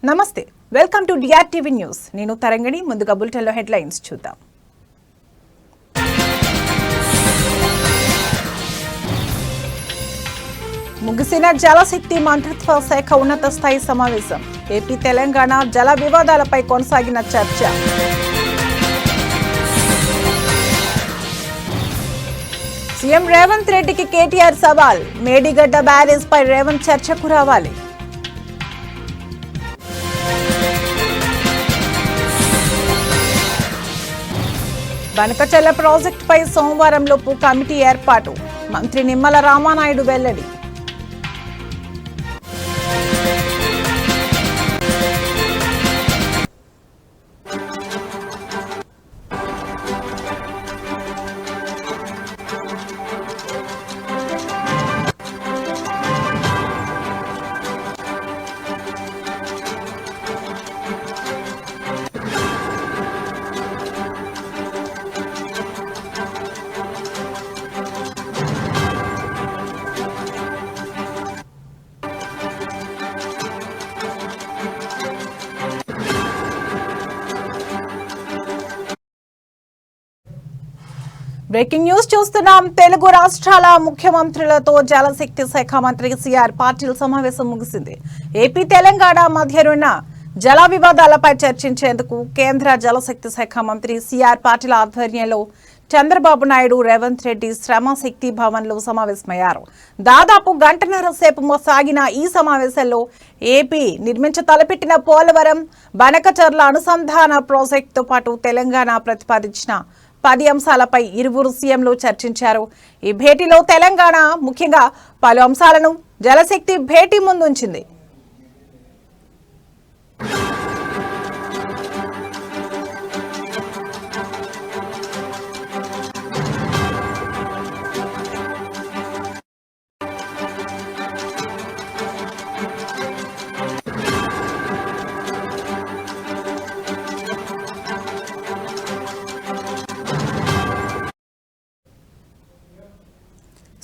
నమస్తే, welcome to డిఆర్టీవీ news. నేను తరంగిణి. ముందుగా బులెటిన్లో హెడ్లైన్స్ చూద్దాం. ముగిసిన జలశక్తి మంత్రిత్వ శాఖ ఉన్నత స్థాయి సమావేశం. ఏపీ తెలంగాణ జల వివాదాలపై కొనసాగిన చర్చ. సీఎం రేవంత్ రెడ్డికి కేటీఆర్ సవాల్. మేడిగడ్డ బ్యారేజ్ పై రేవంత్ చర్చకు రావాలి. బనకచెర్ల ప్రాజెక్టుపై సోమవారంలోపు కమిటీ ఏర్పాటు. మంత్రి నిమ్మల రామానాయుడు వెల్లడి. బ్రేకింగ్ న్యూస్ చూస్తున్నాం. తెలుగు రాష్ట్రాల ముఖ్యమంత్రులతో జలశక్తి శాఖ మంత్రి సిఆర్ పాటిల్ సమావేశం ముగిసింది. ఏపీ తెలంగాణ మధ్యనున్న జల వివాదాలపై చర్చించేందుకు కేంద్ర జలశక్తి శాఖ మంత్రి సిఆర్ పాటిల్ ఆధ్వర్యంలో చంద్రబాబు నాయుడు, రేవంత్ రెడ్డి శ్రమశక్తి భవన్ లో సమావేశమయ్యారు. దాదాపు గంటన్నర సేపు సాగిన ఈ సమావేశంలో ఏపీ తలపెట్టిన పోలవరం, బనకచెర్ల అనుసంధాన ప్రాజెక్టుతో పాటు తెలంగాణ ప్రతిపాదించిన 10 అంశాలపై ఇరువురు సీఎంలు చర్చించారు. ఈ భేటీలో తెలంగాణ ముఖ్యంగా పలు అంశాలను జలశక్తి భేటీ ముందుంచింది.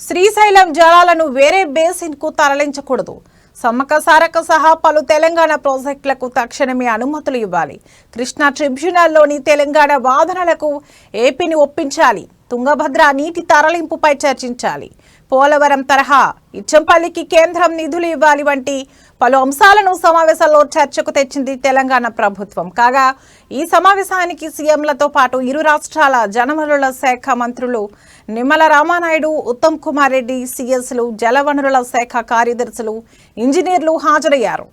శ్రీశైలం జలాలను వేరే బేసిన్ కు తరలించకూడదు. సమ్మక్క సారక్క సహా పలు తెలంగాణ ప్రాజెక్టులకు తక్షణమే అనుమతులు ఇవ్వాలి. కృష్ణా ట్రిబ్యునల్లోని తెలంగాణ వాదనలకు ఏపీని ఒప్పించాలి. తుంగభద్ర నీటి తరలింపుపై చర్చించాలి. పోలవరం తరహా ఇచ్చంపల్లికి కేంద్రం నిధులు ఇవ్వాలి వంటి పలు అంశాలను సమావేశంలో చర్చకు తెచ్చింది తెలంగాణ ప్రభుత్వం. కాగా ఈ సమావేశానికి సీఎంలతో పాటు ఇరు రాష్ట్రాల జలవనరుల శాఖ మంత్రులు నిమ్మల రామానాయుడు, ఉత్తమ్ కుమార్ రెడ్డి, సీఎస్లు, జలవనరుల శాఖ కార్యదర్శులు, ఇంజనీర్లు హాజరయ్యారు.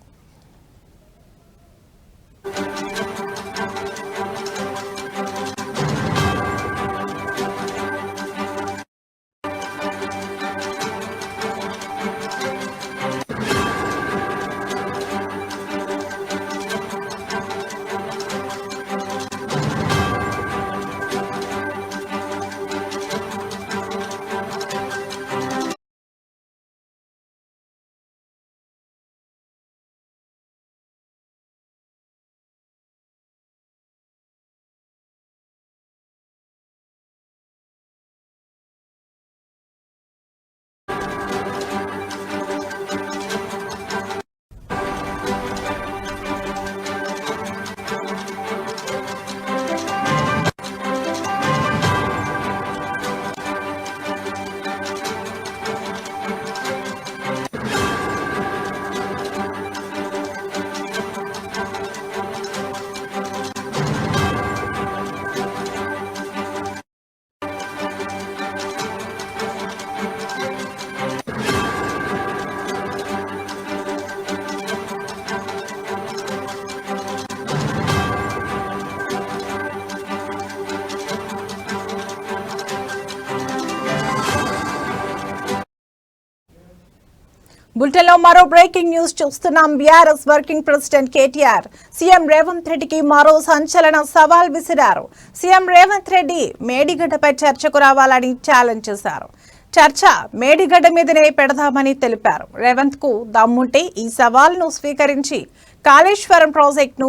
బులెటిన్లో మరో బ్రేకింగ్ న్యూస్ చూస్తున్నాం. BRS working president KTR CM Revanth రెడ్డికి మరో సంచలన సవాల్ విసిరారు. సీఎం రేవంత్ రెడ్డి మేడిగడ్డపై చర్చకు రావాలని ఛాలెంజ్ చేశారు. చర్చ మేడిగడ్డ మీదనే పెడదామని తెలిపారు. రేవంత్ కు దమ్ముంటే ఈ సవాల్ను స్వీకరించి కాళేశ్వరం ప్రాజెక్టును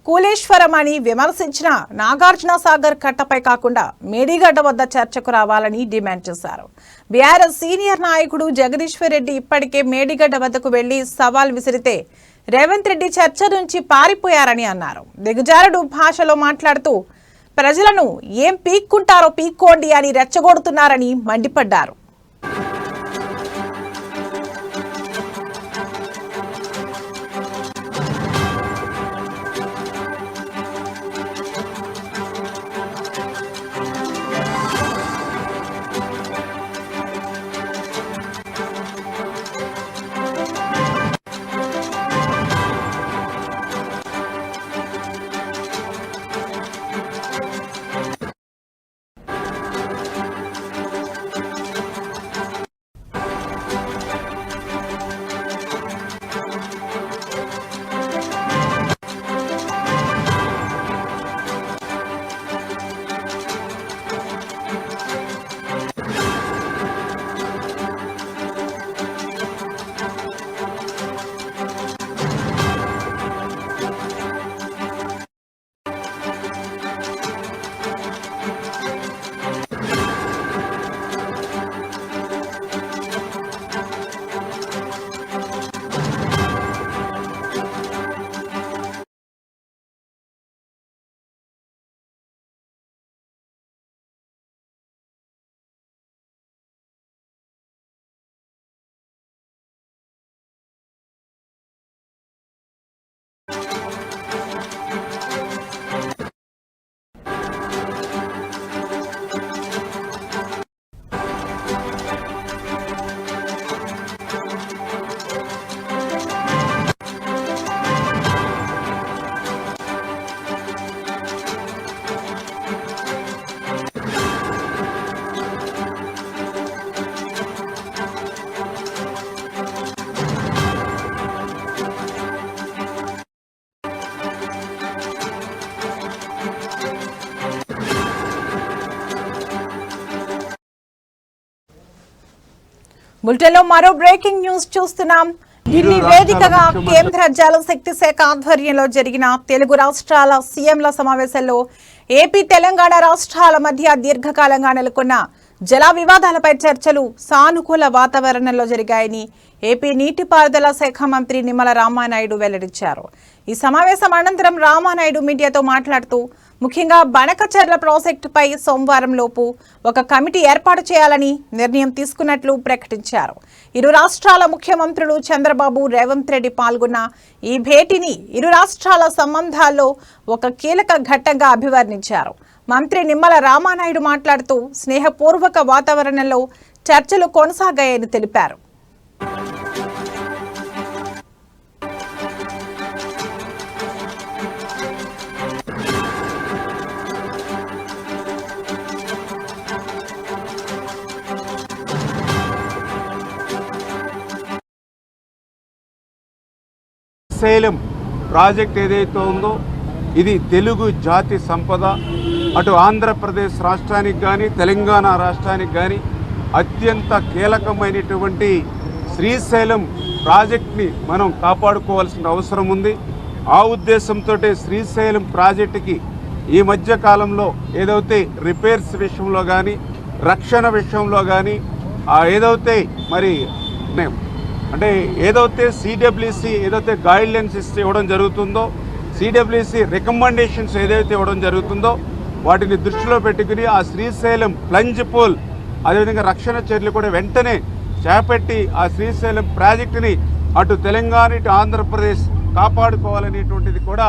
కూలేశ్వరం అని విమర్శించిన నాగార్జున సాగర్ కట్టపై కాకుండా మేడిగడ్డ వద్ద చర్చకు రావాలని డిమాండ్ చేశారు. బీఆర్ఎస్ సీనియర్ నాయకుడు జగదీశ్వర్ రెడ్డి ఇప్పటికే మేడిగడ్డ వద్దకు వెళ్లి సవాల్ విసిరితే రేవంత్ రెడ్డి చర్చ నుంచి పారిపోయారని అన్నారు. దిగజారుడు భాషలో మాట్లాడుతూ ప్రజలను ఏం పీక్కుంటారో పీక్కోండి అని రెచ్చగొడుతున్నారని మండిపడ్డారు. బులెటిన్లో మరో బ్రేకింగ్ న్యూస్ చూస్తున్నాం. ఢిల్లీ వేదికగా కేంద్ర జలశక్తి శాఖ ఆధ్వర్యంలో జరిగిన తెలుగు రాష్ట్రాల సీఎంల సమావేశంలో ఏపీ తెలంగాణ రాష్ట్రాల మధ్య దీర్ఘకాలంగా నెలకొన్న జల వివాదాలపై చర్చలు సానుకూల వాతావరణంలో జరిగాయని ఏపీ నీటిపారుదల శాఖ మంత్రి నిమ్మల రామానాయుడు వెల్లడించారు. ఈ సమావేశం అనంతరం రామానాయుడు మీడియాతో మాట్లాడుతూ ముఖ్యంగా బనకచెర్ల ప్రాజెక్టుపై సోమవారం లోపు ఒక కమిటీ ఏర్పాటు చేయాలని నిర్ణయం తీసుకున్నట్లు ప్రకటించారు. ఇరు రాష్ట్రాల ముఖ్యమంత్రులు చంద్రబాబు, రేవంత్ రెడ్డి పాల్గొన్న ఈ భేటీని ఇరు రాష్ట్రాల సంబంధాల్లో ఒక కీలక ఘట్టంగా అభివర్ణించారు. మంత్రి నిమ్మల రామానాయుడు మాట్లాడుతూ స్నేహపూర్వక వాతావరణంలో చర్చలు కొనసాగాయని తెలిపారు. శ్రీశైలం ప్రాజెక్ట్ ఏదైతే ఉందో ఇది తెలుగు జాతి సంపద. అటు ఆంధ్రప్రదేశ్ రాష్ట్రానికి కానీ తెలంగాణ రాష్ట్రానికి కానీ అత్యంత కీలకమైనటువంటి శ్రీశైలం ప్రాజెక్ట్ని మనం కాపాడుకోవాల్సిన అవసరం ఉంది. ఆ ఉద్దేశంతో శ్రీశైలం ప్రాజెక్టుకి ఈ మధ్య కాలంలో ఏదైతే రిపేర్స్ విషయంలో కానీ రక్షణ విషయంలో కానీ ఏదైతే మరి అంటే ఏదైతే సిడబ్ల్యూసి ఏదైతే గైడ్లైన్స్ ఇవ్వడం జరుగుతుందో, సిడబ్ల్యూసి రికమెండేషన్స్ ఏదైతే ఇవ్వడం జరుగుతుందో వాటిని దృష్టిలో పెట్టుకుని ఆ శ్రీశైలం ప్లంజ్ పూల్ అదేవిధంగా రక్షణ చర్యలు కూడా వెంటనే చేపట్టి ఆ శ్రీశైలం ప్రాజెక్టుని అటు తెలంగాణ ఇటు ఆంధ్రప్రదేశ్ కాపాడుకోవాలనేటువంటిది కూడా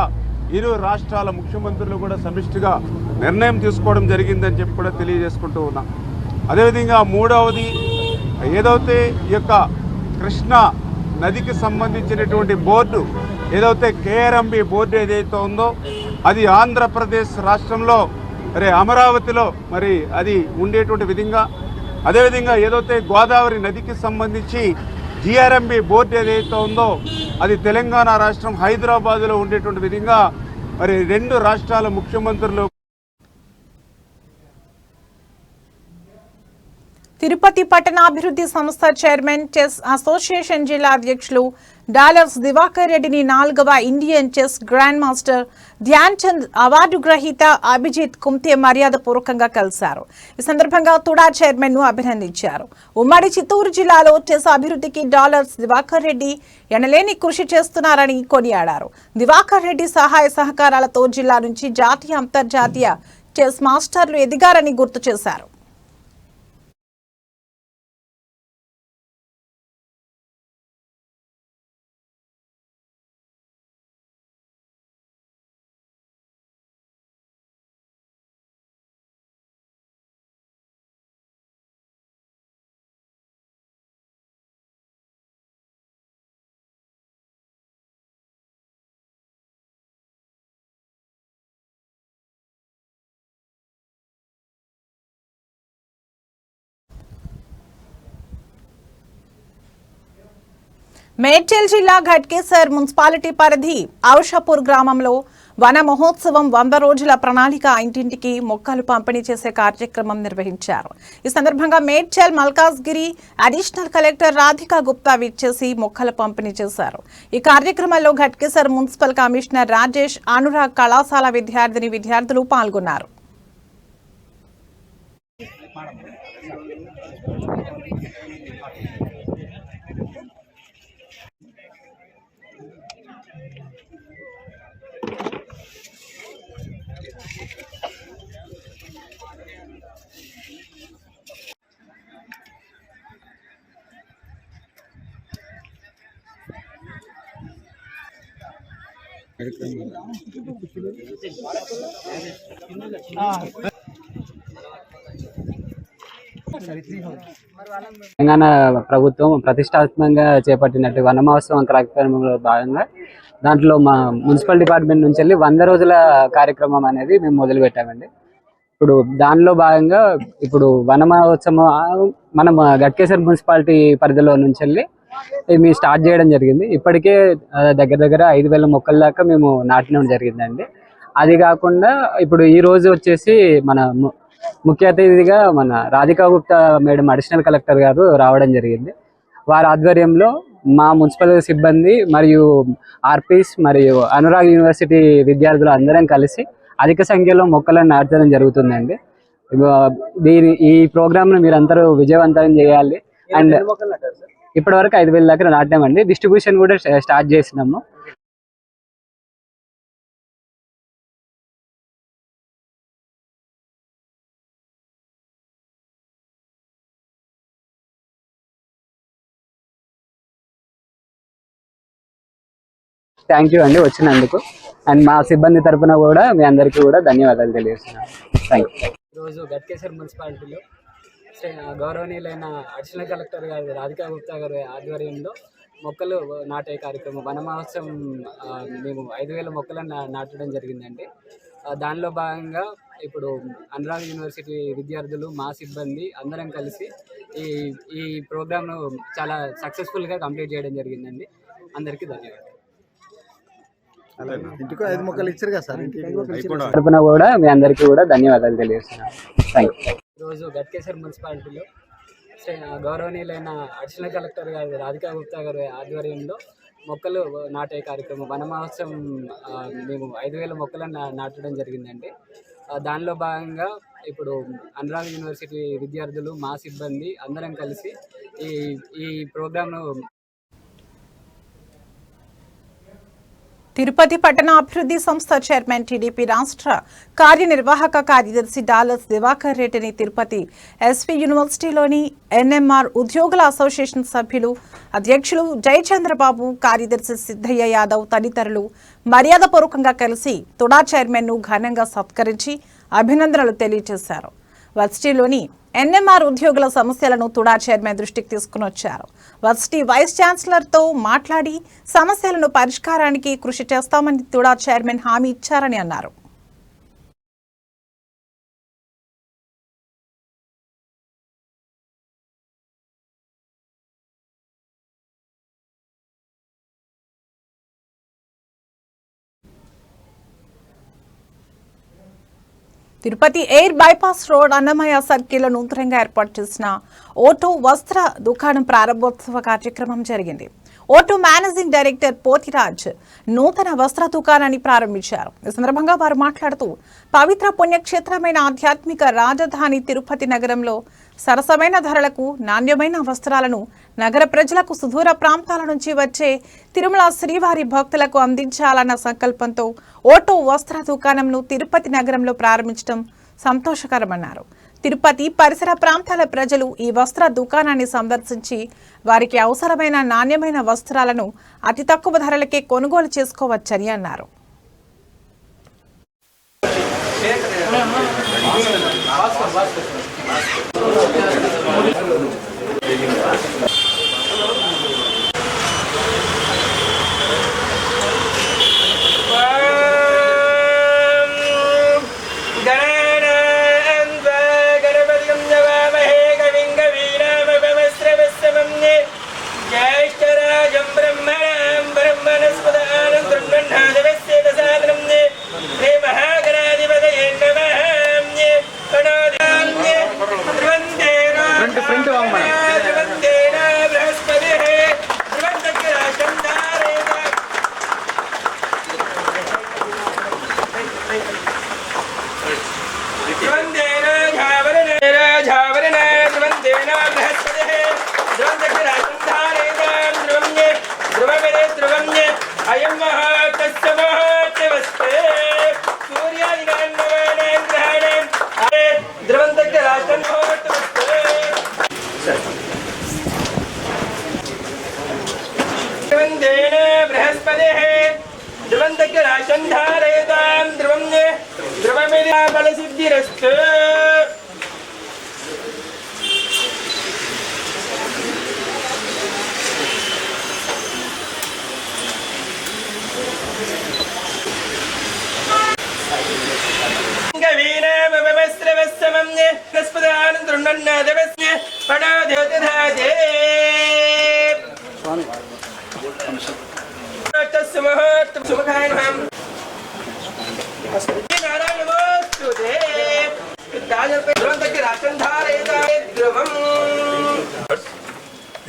ఇరు రాష్ట్రాల ముఖ్యమంత్రులు కూడా సమిష్టిగా నిర్ణయం తీసుకోవడం జరిగిందని చెప్పి కూడా తెలియజేసుకుంటూ ఉన్నాం. అదేవిధంగా మూడవది ఏదైతే ఈ యొక్క కృష్ణా నదికి సంబంధించినటువంటి బోర్డు ఏదైతే కేఆర్ఎంబి బోర్డు ఏదైతే ఉందో అది ఆంధ్రప్రదేశ్ రాష్ట్రంలో మరి అమరావతిలో మరి అది ఉండేటువంటి విధంగా, అదేవిధంగా ఏదైతే గోదావరి నదికి సంబంధించి జిఆర్ఎంబి బోర్డు ఏదైతే ఉందో అది తెలంగాణ రాష్ట్రం హైదరాబాదులో ఉండేటువంటి విధంగా మరి రెండు రాష్ట్రాల ముఖ్యమంత్రులు తిరుపతి పట్టణాభివృద్ధి సంస్థ చైర్మన్ చెస్ అసోసియేషన్ జిల్లా అధ్యక్షులు డాలర్స్ దివాకర్ రెడ్డిని 4వ Indian chess grand master Dhyan Chand award గ్రహీత అభిజిత్ కుంతే మర్యాదపూర్వకంగా కలిశారు. ఈ సందర్భంగా తుడా చైర్మన్ ను అభినందించారు. ఉమ్మడి చిత్తూరు జిల్లాలో చెస్ అభివృద్ధికి డాలర్స్ దివాకర్ రెడ్డి ఎనలేని కృషి చేస్తున్నారని కొనియాడారు. దివాకర్ రెడ్డి సహాయ సహకారాలతో జిల్లా నుంచి జాతీయ అంతర్జాతీయ చెస్ మాస్టర్లు ఎదిగారని గుర్తు చేశారు. మేడ్చల్ జిల్లా ఘట్కేసర్ మున్సిపాలిటీ పరిధి ఔషాపూర్ గ్రామంలో వన మహోత్సవం 100 రోజుల ప్రణాళిక ఇంటింటికి మొక్కలు పంపిణీ చేసే కార్యక్రమం నిర్వహించారు. ఈ సందర్భంగా మేడ్చల్ మల్కాజ్గిరి అడిషనల్ కలెక్టర్ రాధికా గుప్తా విచ్చేసి మొక్కల పంపిణీ చేశారు. ఈ కార్యక్రమంలో ఘట్కేసర్ మున్సిపల్ కమిషనర్ రాజేష్, అనురాగ్, కళాశాల విద్యార్థులు పాల్గొన్నారు. తెలంగాణ ప్రభుత్వం ప్రతిష్టాత్మకంగా చేపట్టినట్టు వన మహోత్సవం కార్యక్రమంలో భాగంగా దాంట్లో మా మున్సిపల్ డిపార్ట్మెంట్ నుంచి వెళ్ళి 100 రోజుల కార్యక్రమం అనేది మేము మొదలుపెట్టామండి. ఇప్పుడు దానిలో భాగంగా ఇప్పుడు వన మహోత్సవం మనం ఘట్కేసర్ మున్సిపాలిటీ పరిధిలో నుంచి వెళ్ళి మేము స్టార్ట్ చేయడం జరిగింది. ఇప్పటికే దగ్గర 5,000 మొక్కల దాకా మేము నాటడం జరిగిందండి. అది కాకుండా ఇప్పుడు ఈ రోజు వచ్చేసి మన ముఖ్య అతిథిగా మన Radhika Gupta madam additional collector గారు రావడం జరిగింది. వారి ఆధ్వర్యంలో మా మున్సిపల్ సిబ్బంది మరియు ఆర్పీస్ మరియు అనురాగ్ యూనివర్సిటీ విద్యార్థులు అందరం కలిసి అధిక సంఖ్యలో మొక్కలను నాటడం జరుగుతుందండి. ఈ ప్రోగ్రామ్ను మీరందరూ విజయవంతం చేయాలి. అండ్ ఇప్పటి వరకు 5,000 దాకా నాటామండి. డిస్ట్రిబ్యూషన్ కూడా స్టార్ట్ చేసినాము. థ్యాంక్ యూ అండి వచ్చినందుకు. అండ్ మా సిబ్బంది తరఫున కూడా మీ అందరికీ కూడా ధన్యవాదాలు తెలియజేస్తున్నాను. Thank you. ఈరోజు ఘట్కేసర్ మున్సిపాలిటీలో గౌరవనీయులైన అడిషనల్ కలెక్టర్ గారు రాధికా గుప్తా గారి ఆధ్వర్యంలో మొక్కలు నాటే కార్యక్రమం వన మహోత్సవం మేము 5,000 మొక్కలను నాటడం జరిగిందండి. దానిలో భాగంగా ఇప్పుడు అనురాగ్ యూనివర్సిటీ విద్యార్థులు, మా సిబ్బంది అందరం కలిసి ఈ ప్రోగ్రామ్ను చాలా సక్సెస్ఫుల్గా కంప్లీట్ చేయడం జరిగిందండి. అందరికీ ధన్యవాదాలు. ఇంటికి 5 మొక్కలు ఇచ్చారు కదా సార్. తరఫున కూడా మీ అందరికీ కూడా ధన్యవాదాలు తెలియజేస్తున్నాను. Thank you. ఈరోజు ఘట్కేసర్ మున్సిపాలిటీలో గౌరవనీయులైన అడిషనల్ కలెక్టర్ గారు రాధికా గుప్తా గారి ఆధ్వర్యంలో మొక్కలు నాటే కార్యక్రమం వన మహోత్సవం మేము 5,000 మొక్కలను నాటడం జరిగిందండి. దానిలో భాగంగా ఇప్పుడు అనురాగ్ యూనివర్సిటీ విద్యార్థులు, మా సిబ్బంది అందరం కలిసి ఈ ప్రోగ్రామ్ను తిరుపతి పట్టణ అభివృద్ధి సంస్థ చైర్మన్ టీడీపీ రాష్ట్ర కార్యనిర్వాహక కార్యదర్శి డాలర్స్ దివాకర్ రెడ్డిని తిరుపతి ఎస్వి యూనివర్సిటీలోని ఎన్ఎంఆర్ ఉద్యోగుల అసోసియేషన్ సభ్యులు, అధ్యక్షులు జయచంద్రబాబు, కార్యదర్శి సిద్ధయ్య యాదవ్ తదితరులు మర్యాదపూర్వకంగా కలిసి తుడా చైర్మన్ ను ఘనంగా సత్కరించి అభినందనలు తెలియజేశారు. వర్సిటీలోని ఎన్ఎంఆర్ ఉద్యోగుల సమస్యలను తుడా చైర్మన్ దృష్టికి తీసుకుని వచ్చారు. వర్సిటీ వైస్ ఛాన్సలర్తో మాట్లాడి సమస్యలను పరిష్కారానికి కృషి చేస్తామని తుడా చైర్మన్ హామీ ఇచ్చారని అన్నారు. Tirupati air bypass road Annamayya circle నూతనంగా ఏర్పాటు చేసిన ఓటో వస్త్ర దుకాణం ప్రారంభోత్సవ కార్యక్రమం జరిగింది. ఓటో మేనేజింగ్ డైరెక్టర్ పోతిరాజ్ నూతన వస్త్ర దుకాణాన్ని ప్రారంభించారు. ఈ సందర్భంగా వారు మాట్లాడుతూ పవిత్ర పుణ్యక్షేత్రమైన ఆధ్యాత్మిక రాజధాని తిరుపతి నగరంలో సరసమైన ధరలకు నాణ్యమైన వస్త్రాలను నగర ప్రజలకు సుదూర ప్రాంతాల నుంచి వచ్చే తిరుమల శ్రీవారి భక్తులకు అందించాలన్న సంకల్పంతో ఓటో వస్త్ర దుకాణంను తిరుపతి నగరంలో ప్రారంభించడం సంతోషకరమన్నారు. తిరుపతి పరిసర ప్రాంతాల ప్రజలు ఈ వస్త్ర దుకాణాన్ని సందర్శించి వారికి అవసరమైన నాణ్యమైన వస్త్రాలను అతి తక్కువ ధరలకే కొనుగోలు చేసుకోవచ్చని అన్నారు.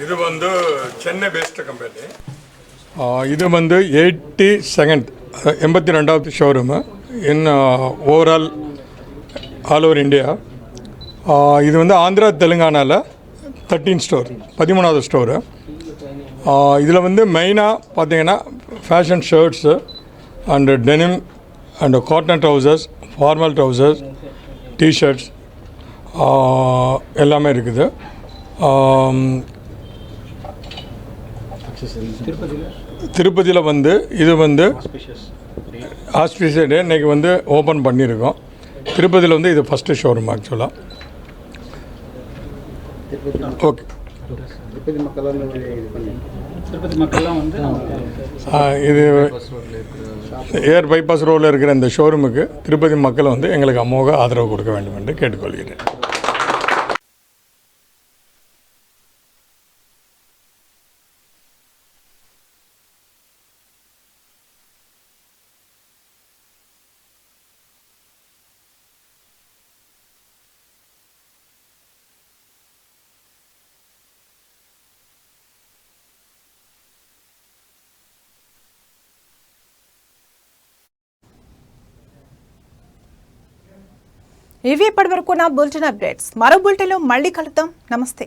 ಇದು ಒಂದು ಚೆನ್ನೈ ಬೇಸ್ಡ್ ಕಂಪನಿ. ಇದು ಒಂದು 82வது ஷோரூமு இன் ஓவரால் ஆல் ஓவர் இந்தியா. இது வந்து ஆந்திரா தெலுங்கானாவில் 13 ஸ்டோர், 13வது ஸ்டோரு. இதில் வந்து மெயினாக பார்த்தீங்கன்னா fashion shirts and denim and cotton trousers, formal trousers, T shirts எல்லாமே இருக்குது. திருப்பதியில் வந்து இது வந்து ஆஸ்பிஷியஸ் டே இன்றைக்கி வந்து ஓப்பன் பண்ணியிருக்கோம். திருப்பதியில் வந்து இது ஃபஸ்ட்டு ஷோரூம் ஆக்சுவலாக. ஓகே, இது ஏர் பைபாஸ் ரோடில் இருக்கிற இந்த ஷோரூமுக்கு திருப்பதி மக்கள் வந்து எங்களுக்கு அமோக ஆதரவு கொடுக்க வேண்டும் என்று கேட்டுக்கொள்கிறேன். ఇవి ఇప్పటివరకు నా బులెటిన్ అప్డేట్స్. మరో బులెటిన్లో మళ్ళీ కలుద్దాం. నమస్తే.